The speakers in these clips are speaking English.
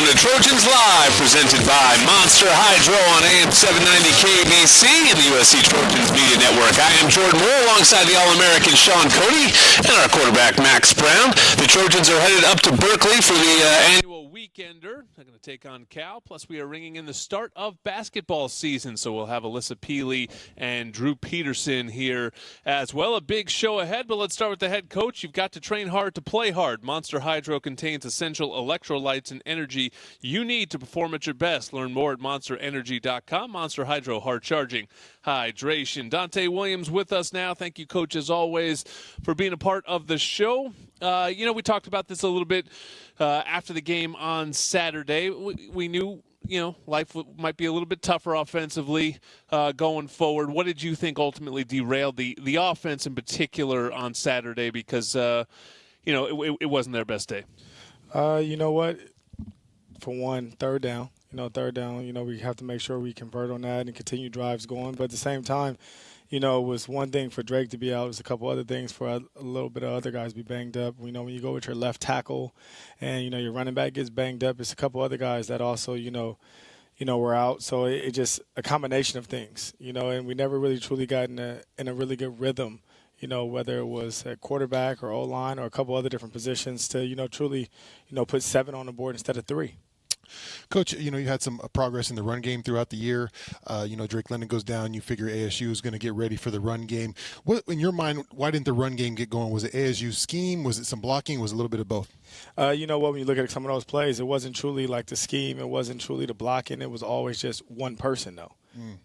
Welcome to Trojans Live, presented by Monster Hydro on AM 790 KBC and the USC Trojans Media Network. I am Jordan Moore alongside the All-American Sean Cody and our quarterback Max Brown. The Trojans are headed up to Berkeley for the annual weekender. They're going to take on Cal. Plus, we are ringing in the start of basketball season, so we'll have Alyssa Peely and Drew Peterson here as well. A big show ahead, but let's start with the head coach. You've got to train hard to play hard. Monster Hydro contains essential electrolytes and energy you need to perform at your best. Learn more at monsterenergy.com. Monster Hydro, hard charging hydration. Donte Williams with us now. Thank you, Coach, as always, for being a part of the show. We talked about this a little bit after the game on Saturday. We knew, life might be a little bit tougher offensively going forward. What did you think ultimately derailed the offense in particular on Saturday? Because, it wasn't their best day. You know what? For one, third down, we have to make sure we convert on that and continue drives going. But at the same time, it was one thing for Drake to be out. It was a couple other things for a little bit of other guys be banged up. When you go with your left tackle and, your running back gets banged up, it's a couple other guys that also, were out. So it just a combination of things, and we never really truly got in a really good rhythm, whether it was a quarterback or O-line or a couple other different positions to, truly, put 7 on the board instead of 3. Coach, you had some progress in the run game throughout the year. Drake London goes down. You figure ASU is going to get ready for the run game. What, in your mind, why didn't the run game get going? Was it ASU's scheme? Was it some blocking? Was it a little bit of both? When you look at some of those plays, it wasn't truly like the scheme. It wasn't truly the blocking. It was always just one person, though.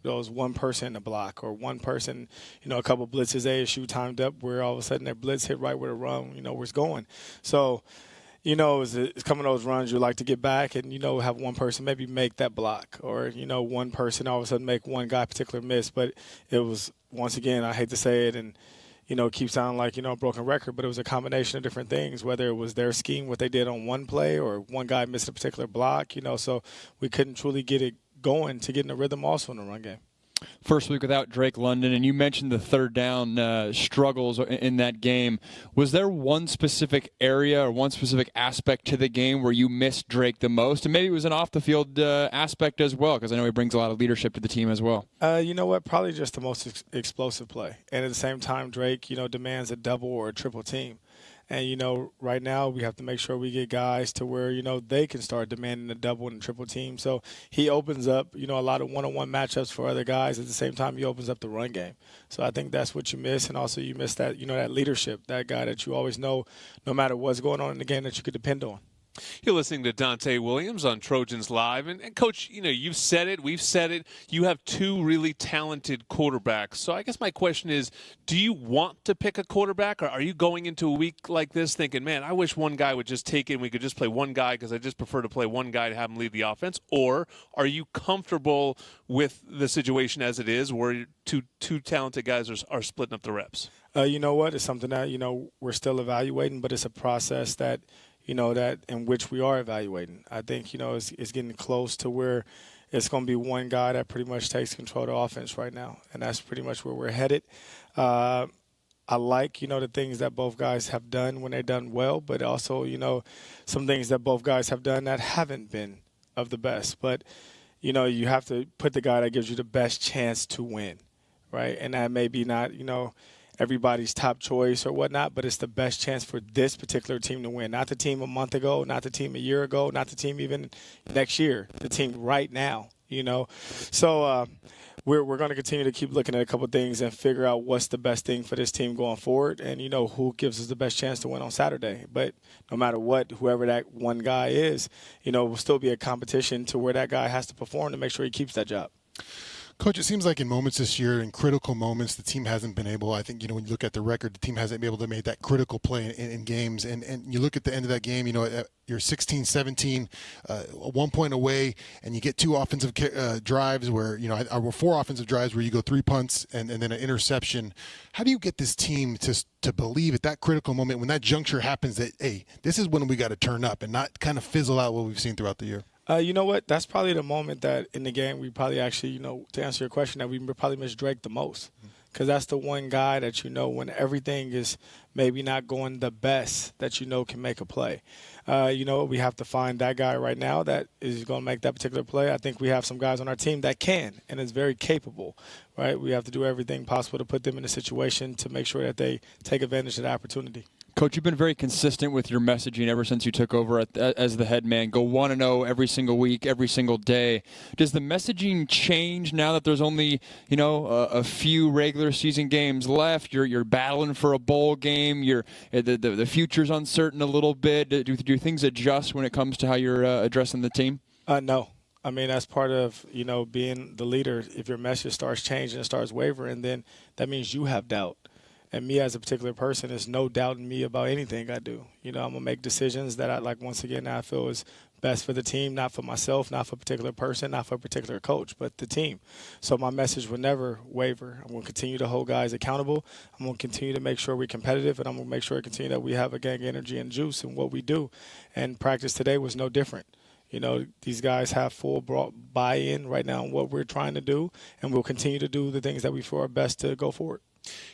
There was one person in the block or one person, a couple blitzes ASU timed up where all of a sudden their blitz hit right where the run, where it's going. So, it's coming those runs, you like to get back and, have one person maybe make that block or, one person all of a sudden make one guy particular miss. But it was, once again, I hate to say it and, it keeps sounding like, a broken record, but it was a combination of different things, whether it was their scheme, what they did on one play or one guy missed a particular block, so we couldn't truly get it going to get in a rhythm also in the run game. First week without Drake London, and you mentioned the third down struggles in that game. Was there one specific area or one specific aspect to the game where you missed Drake the most? And maybe it was an off-the-field aspect as well, because I know he brings a lot of leadership to the team as well. You know what? Probably just the most explosive play. And at the same time, Drake, demands a double or a triple team. And, right now we have to make sure we get guys to where, they can start demanding a double and a triple team. So he opens up, a lot of one-on-one matchups for other guys. At the same time, he opens up the run game. So I think that's what you miss. And also you miss that, that leadership, that guy that you always know no matter what's going on in the game that you could depend on. You're listening to Donte Williams on Trojans Live. And Coach, you've said it. We've said it. You have 2 really talented quarterbacks. So I guess my question is, do you want to pick a quarterback? Or are you going into a week like this thinking, man, I wish one guy would just take it and we could just play one guy because I just prefer to play one guy to have him lead the offense? Or are you comfortable with the situation as it is where two talented guys are splitting up the reps? You know what? It's something that, we're still evaluating, but it's a process that – that in which we are evaluating. I think, it's getting close to where it's going to be one guy that pretty much takes control of the offense right now, and that's pretty much where we're headed. I like, the things that both guys have done when they've done well, but also, some things that both guys have done that haven't been of the best. But, you have to put the guy that gives you the best chance to win, right? And that may be not, everybody's top choice or whatnot, but it's the best chance for this particular team to win. Not the team a month ago, not the team a year ago, not the team even next year, the team right now, So we're going to continue to keep looking at a couple of things and figure out what's the best thing for this team going forward and, who gives us the best chance to win on Saturday. But no matter what, whoever that one guy is, will still be a competition to where that guy has to perform to make sure he keeps that job. Coach, it seems like in moments this year, in critical moments, the team hasn't been able, I think, when you look at the record, the team hasn't been able to make that critical play in games. And you look at the end of that game, you're 16-17, 1 point away, and you get 2 offensive drives where, or 4 offensive drives where you go 3 punts and then an interception. How do you get this team to believe at that critical moment when that juncture happens that, hey, this is when we got to turn up and not kind of fizzle out what we've seen throughout the year? You know what? That's probably the moment that in the game we probably actually, to answer your question, that we probably miss Drake the most. Because that's the one guy that when everything is maybe not going the best that can make a play. we have to find that guy right now that is going to make that particular play. I think we have some guys on our team that can and is very capable, right? We have to do everything possible to put them in a situation to make sure that they take advantage of the opportunity. Coach, you've been very consistent with your messaging ever since you took over as the head man. Go 1-0 every single week, every single day. Does the messaging change now that there's only, a few regular season games left? You're battling for a bowl game. The future's uncertain a little bit. Do things adjust when it comes to how you're addressing the team? No. I mean, that's part of, being the leader. If your message starts changing and starts wavering, then that means you have doubt. And me as a particular person, there's no doubt in me about anything I do. I'm going to make decisions that I feel is best for the team, not for myself, not for a particular person, not for a particular coach, but the team. So my message will never waver. I'm going to continue to hold guys accountable. I'm going to continue to make sure we're competitive, and I'm going to make sure that we have a gang energy and juice in what we do. And practice today was no different. These guys have full buy-in right now on what we're trying to do, and we'll continue to do the things that we feel are best to go forward.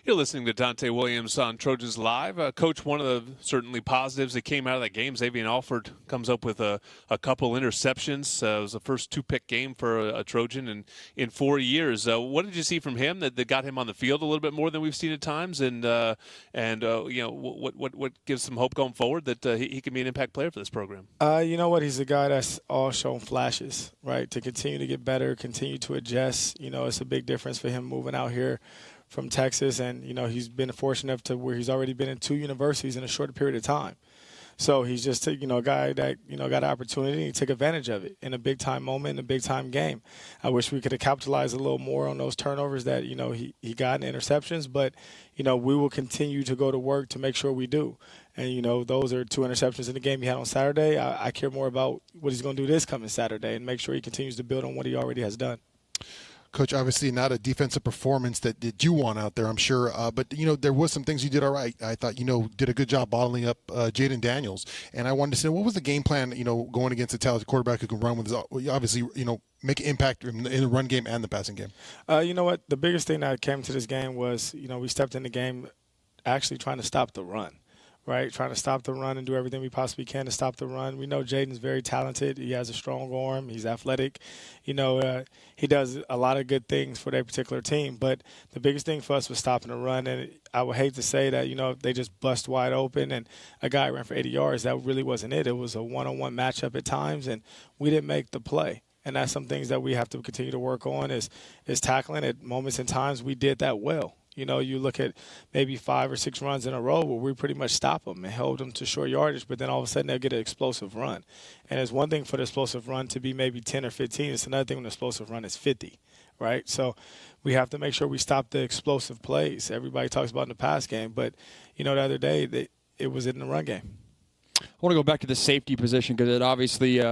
You're listening to Donte Williams on Trojans Live. Coach, one of the certainly positives that came out of that game, Xavier Alford comes up with a couple interceptions. It was the first 2-pick game for a Trojan in 4 years. What did you see from him that got him on the field a little bit more than we've seen at times? And what gives some hope going forward that he can be an impact player for this program? He's a guy that's all shown flashes, right? To continue to get better, continue to adjust. It's a big difference for him moving out here from Texas, and he's been fortunate enough to where he's already been in 2 universities in a short period of time. So he's just a guy that got an opportunity and he took advantage of it in a big time moment, in a big time game. I wish we could have capitalized a little more on those turnovers that he got in interceptions, but we will continue to go to work to make sure we do. And those are 2 interceptions in the game he had on Saturday. I care more about what he's going to do this coming Saturday and make sure he continues to build on what he already has done. Coach, obviously not a defensive performance that you want out there, I'm sure. But, there was some things you did all right. I thought, did a good job bottling up Jaden Daniels. And I wanted to say, what was the game plan, going against a talented quarterback who can run with his, obviously, make an impact in the run game and the passing game? You know what? The biggest thing that came to this game was, we stepped in the game actually trying to stop the run. Right, trying to stop the run and do everything we possibly can to stop the run. We know Jaden's very talented. He has a strong arm. He's athletic. He does a lot of good things for that particular team. But the biggest thing for us was stopping the run. And I would hate to say that, if they just bust wide open and a guy ran for 80 yards, that really wasn't it. It was a one-on-one matchup at times, and we didn't make the play. And that's some things that we have to continue to work on is tackling. At moments and times we did that well. You look at maybe 5 or 6 runs in a row where we pretty much stop them and held them to short yardage, but then all of a sudden they'll get an explosive run. And it's one thing for the explosive run to be maybe 10 or 15. It's another thing when the explosive run is 50, right? So we have to make sure we stop the explosive plays. Everybody talks about in the pass game, but, the other day it was in the run game. I want to go back to the safety position because it obviously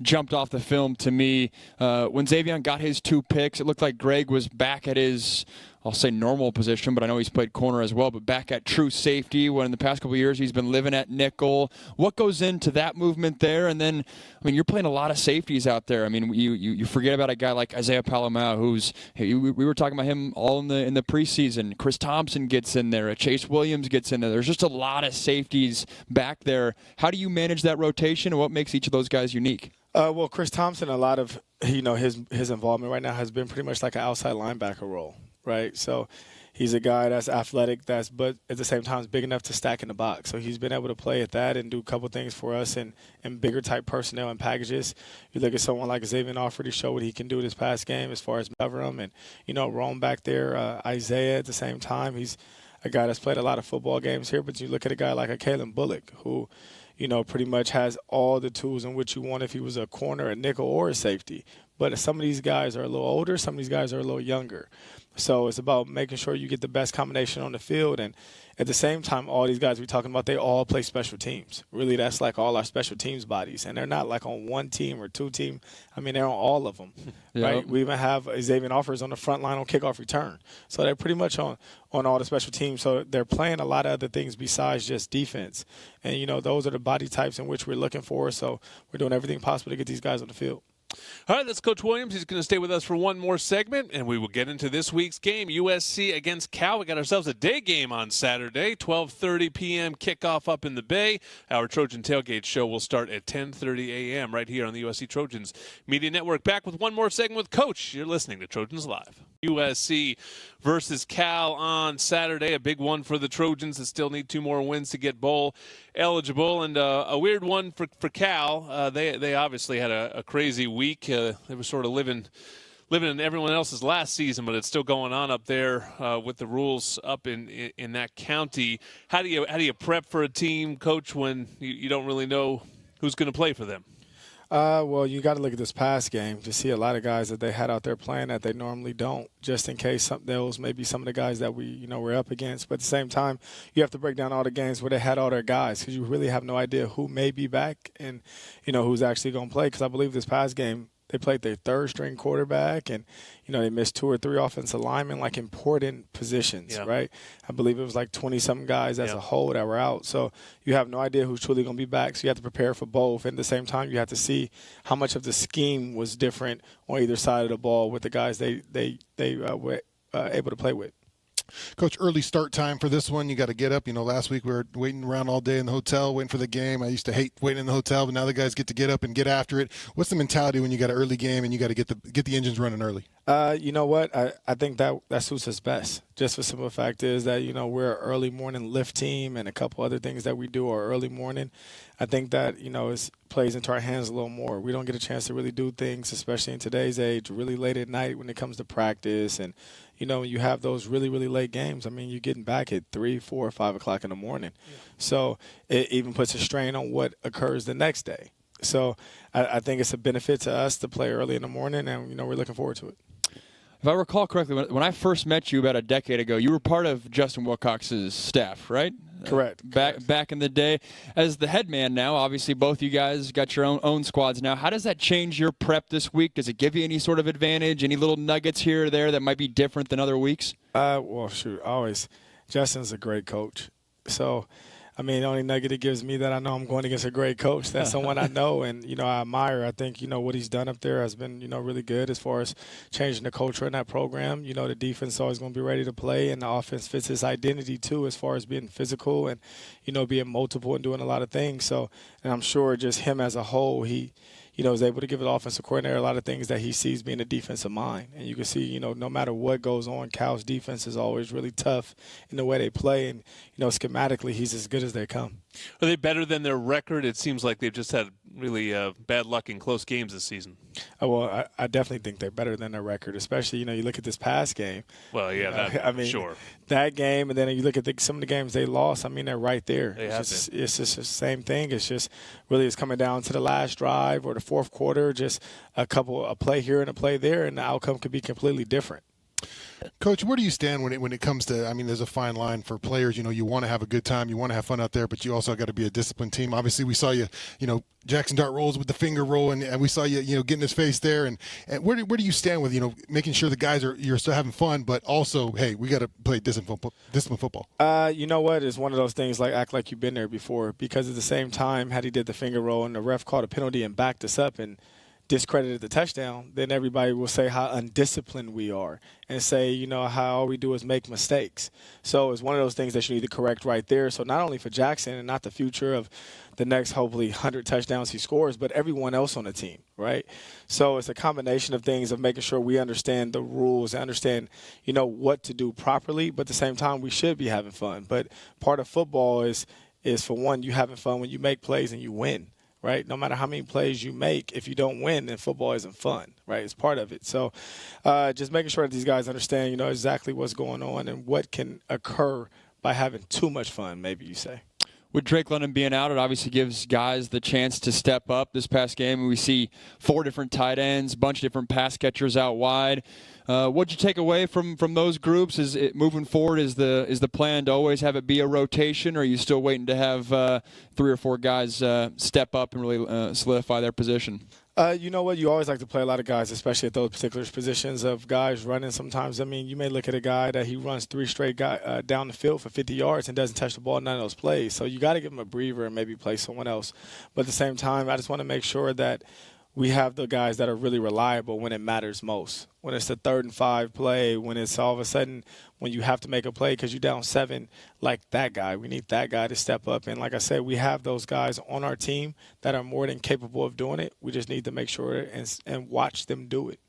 jumped off the film to me. When Xavier got his 2 picks, it looked like Greg was back at his, I'll say normal position, but I know he's played corner as well, but back at true safety when in the past couple of years he's been living at nickel. What goes into that movement there? And then, you're playing a lot of safeties out there. You forget about a guy like Isaiah Palomau, we were talking about him all in the preseason. Chris Thompson gets in there. Chase Williams gets in there. There's just a lot of safeties back there. How do you manage that rotation, and what makes each of those guys unique? Well, Chris Thompson, a lot of his involvement right now has been pretty much like an outside linebacker role. Right, so he's a guy that's athletic, but at the same time is big enough to stack in the box. So he's been able to play at that and do a couple things for us in bigger type personnel and packages. You look at someone like Xavier Alford, he showed what he can do this past game as far as cover him and roam back there. Isaiah at the same time, he's a guy that's played a lot of football games here. But you look at a guy like a Kalen Bullock who, pretty much has all the tools in which you want if he was a corner, a nickel, or a safety. But some of these guys are a little older, some of these guys are a little younger. So it's about making sure you get the best combination on the field. And at the same time, all these guys we're talking about, they all play special teams. Really, that's like all our special teams bodies. And they're not like on one team or 2 teams. They're on all of them, right? We even have Xavier Offers on the front line on kickoff return. So they're pretty much on all the special teams. So they're playing a lot of other things besides just defense. And, those are the body types in which we're looking for. So we're doing everything possible to get these guys on the field. All right, that's Coach Williams. He's going to stay with us for one more segment, and we will get into this week's game, USC against Cal. We got ourselves a day game on Saturday, 12:30 p.m. kickoff up in the Bay. Our Trojan Tailgate show will start at 10:30 a.m. right here on the USC Trojans Media Network. Back with one more segment with Coach. You're listening to Trojans Live. USC versus Cal on Saturday, a big one for the Trojans that still need 2 more wins to get bowl eligible, and a weird one for Cal. They obviously had a crazy week. They were sort of living in everyone else's last season, but it's still going on up there with the rules up in that county. How do you prep for a team, Coach, when you don't really know who's going to play for them? Well, you got to look at this past game to see a lot of guys that they had out there playing that they normally don't, just in case those may be some of the guys that we're up against. But at the same time, you have to break down all the games where they had all their guys, because you really have no idea who may be back and, who's actually going to play. Because I believe this past game, they played their third-string quarterback, and, they missed 2 or 3 offensive linemen, like important positions, right? I believe it was like 20-something guys as a whole that were out. So you have no idea who's truly going to be back, so you have to prepare for both. And at the same time, you have to see how much of the scheme was different on either side of the ball with the guys they were able to play with. Coach, early start time for this one. You got to get up. Last week we were waiting around all day in the hotel, waiting for the game. I used to hate waiting in the hotel, but now the guys get to get up and get after it. What's the mentality when you got an early game and you got to get the engines running early? You know what? I think that suits us best. Just for simple fact is that, we're an early morning lift team, and a couple other things that we do are early morning. I think that, it plays into our hands a little more. We don't get a chance to really do things, especially in today's age, really late at night when it comes to practice. And, when you have those really, really late games, you're getting back at 3, 4, 5 o'clock in the morning. Yeah. So it even puts a strain on what occurs the next day. So I think it's a benefit to us to play early in the morning, and, we're looking forward to it. If I recall correctly, when I first met you about a decade ago, you were part of Justin Wilcox's staff, right? Correct. Back in the day. As the head man now, obviously both you guys got your own squads now. How does that change your prep this week? Does it give you any sort of advantage, any little nuggets here or there that might be different than other weeks? Well, shoot, always. Justin's a great coach. So, the only nugget it gives me that I know I'm going against a great coach. That's someone I know and, I admire. I think, what he's done up there has been, really good as far as changing the culture in that program. The defense is always going to be ready to play, and the offense fits his identity, too, as far as being physical and, being multiple and doing a lot of things. So, and I'm sure just him as a whole, he is able to give the offensive coordinator a lot of things that he sees being a defensive mind. And you can see, no matter what goes on, Cal's defense is always really tough in the way they play. And, schematically, he's as good as they come. Are they better than their record? It seems like they've just had really bad luck in close games this season. Well, I definitely think they're better than their record, especially, you look at this past game. Well, yeah, sure. That game, and then you look at some of the games they lost, they're right there. It's just the same thing. It's just really it's coming down to the last drive or the fourth quarter, just a play here and a play there, and the outcome could be completely different. Coach, where do you stand when it comes to, there's a fine line for players. You want to have a good time, you want to have fun out there, but you also got to be a disciplined team. Obviously, we saw you, Jackson Dart rolls with the finger roll, and we saw you, getting his face there. And where do you stand with, making sure the guys you're still having fun, but also, hey, we got to play disciplined football? You know what? It's one of those things like act like you've been there before, because at the same time, had he did the finger roll and the ref called a penalty and backed us up and discredited the touchdown, then everybody will say how undisciplined we are and say, how all we do is make mistakes. So it's one of those things that you need to correct right there. So not only for Jackson and not the future of the next, hopefully, 100 touchdowns he scores, but everyone else on the team, right? So it's a combination of things of making sure we understand the rules, understand, what to do properly, but at the same time, we should be having fun. But part of football is for one, you having fun when you make plays and you win. Right? No matter how many plays you make, if you don't win, then football isn't fun, right? It's part of it. So just making sure that these guys understand, exactly what's going on and what can occur by having too much fun, maybe you say. With Drake London being out, it obviously gives guys the chance to step up. This past game, we see 4 different tight ends, a bunch of different pass catchers out wide. What'd you take away from those groups? Is it moving forward? Is the plan to always have it be a rotation, or are you still waiting to have 3 or 4 guys step up and really solidify their position? You know what? You always like to play a lot of guys, especially at those particular positions of guys running sometimes. You may look at a guy that he runs 3 straight down the field for 50 yards and doesn't touch the ball in none of those plays. So you got to give him a breather and maybe play someone else. But at the same time, I just want to make sure that we have the guys that are really reliable when it matters most. When it's the 3rd and 5 play, when it's all of a sudden when you have to make a play because you're down 7, like that guy. We need that guy to step up. And like I said, we have those guys on our team that are more than capable of doing it. We just need to make sure and watch them do it.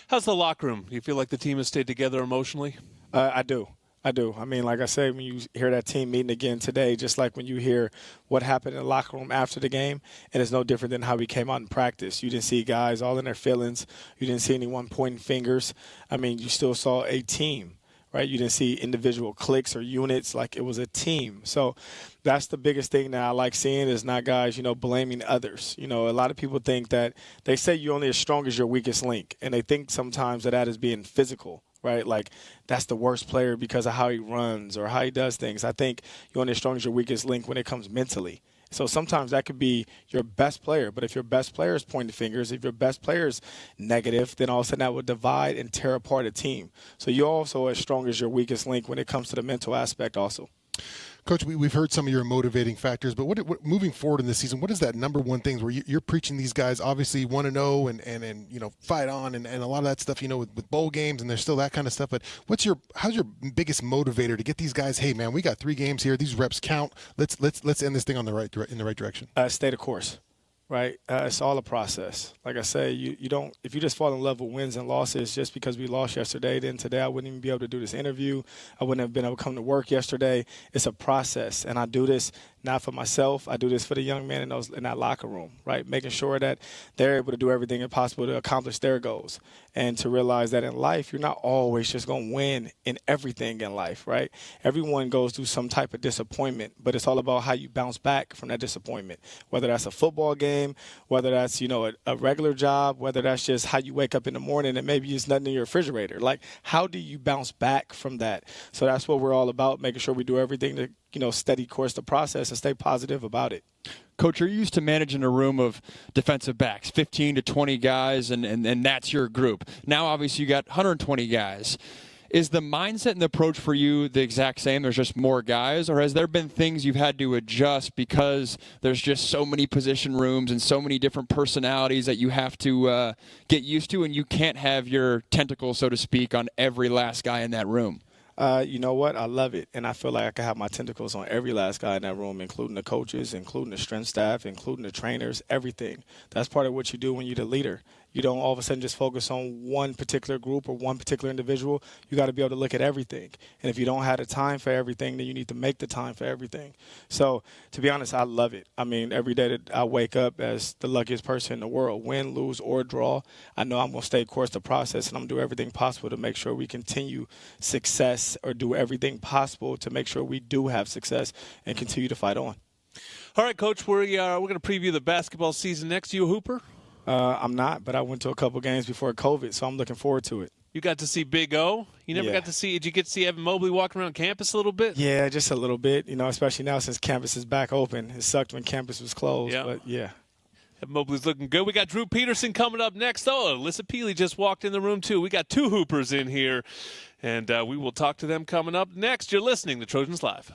How's the locker room? Do you feel like the team has stayed together emotionally? I do. I mean, like I said, when you hear that team meeting again today, just like when you hear what happened in the locker room after the game, and it's no different than how we came out in practice. You didn't see guys all in their feelings. You didn't see anyone pointing fingers. I mean, you still saw a team, right? You didn't see individual cliques or units. Like, it was a team. So that's the biggest thing that I like seeing is not guys, blaming others. A lot of people think that they say you're only as strong as your weakest link, and they think sometimes that is being physical. Right? Like, that's the worst player because of how he runs or how he does things. I think you're only as strong as your weakest link when it comes mentally. So sometimes that could be your best player. But if your best player is pointing fingers, if your best player is negative, then all of a sudden that would divide and tear apart a team. So you're also as strong as your weakest link when it comes to the mental aspect also. Coach, we've heard some of your motivating factors, but what moving forward in this season, what is that number one thing where you're preaching these guys obviously want to know and fight on and a lot of that stuff, with bowl games and there's still that kind of stuff. But how's your biggest motivator to get these guys? Hey man, we got 3 games here. These reps count. Let's end this thing in the right direction. Stay the course. Right? It's all a process. Like I say, you don't – if you just fall in love with wins and losses just because we lost yesterday, then today I wouldn't even be able to do this interview. I wouldn't have been able to come to work yesterday. It's a process, and I do this not for myself. I do this for the young men in that locker room, right? Making sure that they're able to do everything possible to accomplish their goals and to realize that in life you're not always just going to win in everything in life, right? Everyone goes through some type of disappointment, but it's all about how you bounce back from that disappointment, whether that's a football game, whether that's, a regular job, whether that's just how you wake up in the morning and maybe it's nothing in your refrigerator. Like, how do you bounce back from that? So that's what we're all about, making sure we do everything to steady course the process and stay positive about it. Coach, you're used to managing a room of defensive backs, 15 to 20 guys, and that's your group. Now, obviously, you got 120 guys. Is the mindset and the approach for you the exact same? There's just more guys, or has there been things you've had to adjust because there's just so many position rooms and so many different personalities that you have to get used to, and you can't have your tentacles, so to speak, on every last guy in that room? You know what? I love it. And I feel like I can have my tentacles on every last guy in that room, including the coaches, including the strength staff, including the trainers, everything. That's part of what you do when you're the leader. You don't all of a sudden just focus on one particular group or one particular individual. You got to be able to look at everything. And if you don't have the time for everything, then you need to make the time for everything. So, to be honest, I love it. I mean, every day that I wake up as the luckiest person in the world, win, lose, or draw, I know I'm going to stay course the process, and I'm going to do everything possible to make sure we continue success or do everything possible to make sure we do have success and continue to fight on. All right, Coach, we're going to preview the basketball season next. You a hooper? I'm not, but I went to a couple games before COVID, so I'm looking forward to it. You got to see Big O. You never got to see – did you get to see Evan Mobley walking around campus a little bit? Yeah, just a little bit, especially now since campus is back open. It sucked when campus was closed, but yeah. Evan Mobley's looking good. We got Drew Peterson coming up next. Oh, Alyssa Peely just walked in the room, too. We got 2 hoopers in here, and we will talk to them coming up next. You're listening to Trojans Live.